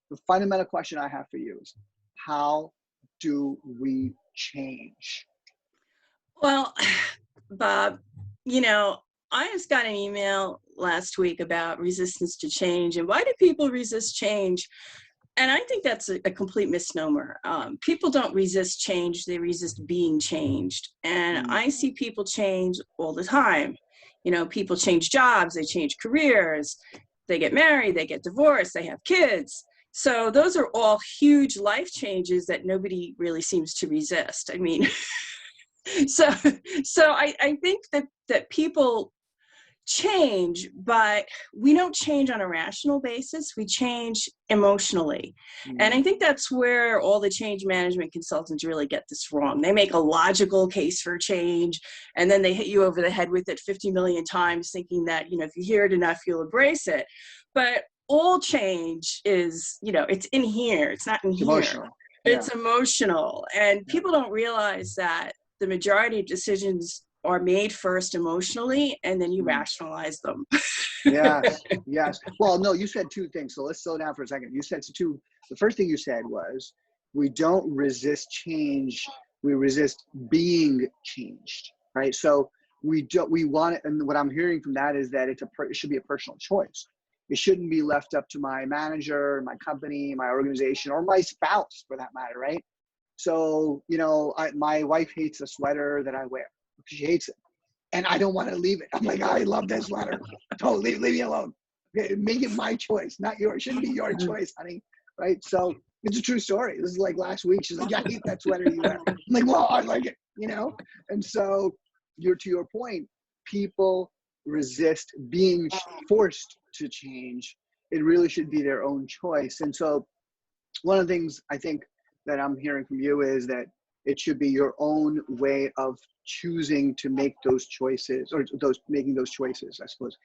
the fundamental question I have for you is, how do we change? Well, Bob, you know, I just got an email last week about resistance to change and why do people resist change? And I think that's a complete misnomer. People don't resist change, they resist being changed. And Mm, I see people change all the time. You know, people change jobs, they change careers, they get married, they get divorced, they have kids. So those are all huge life changes that nobody really seems to resist. I mean, so I think that people change, but we don't change on a rational basis, we change emotionally. And mm, I think that's where all the change management consultants really get this wrong. They make a logical case for change, and then they hit you over the head with it 50 million times, thinking that, you know, if you hear it enough you'll embrace it. But all change is, you know, it's in here, it's not in it's here. emotional. Yeah, It's emotional, and yeah. people don't realize that the majority of decisions are made first emotionally, and then you Mm. rationalize them. Yes, yes. Well, no, you said two things. So let's slow down for a second. You said two. The first thing you said was, we don't resist change, we resist being changed, right? So we want it. And what I'm hearing from that is that it should be a personal choice. It shouldn't be left up to my manager, my company, my organization, or my spouse for that matter, right? So, my wife hates a sweater that I wear. She hates it. And I don't want to leave it. I'm like, I love this sweater. Totally, leave me alone. Okay, make it my choice, not yours. It shouldn't be your choice, honey. Right? So it's a true story. This is like last week. She's like, I hate that sweater you wear. I'm like, well, I like it. And so to your point, people resist being forced to change. It really should be their own choice. And so one of the things I think that I'm hearing from you is that it should be your own way of choosing to make those choices, or making those choices, I suppose.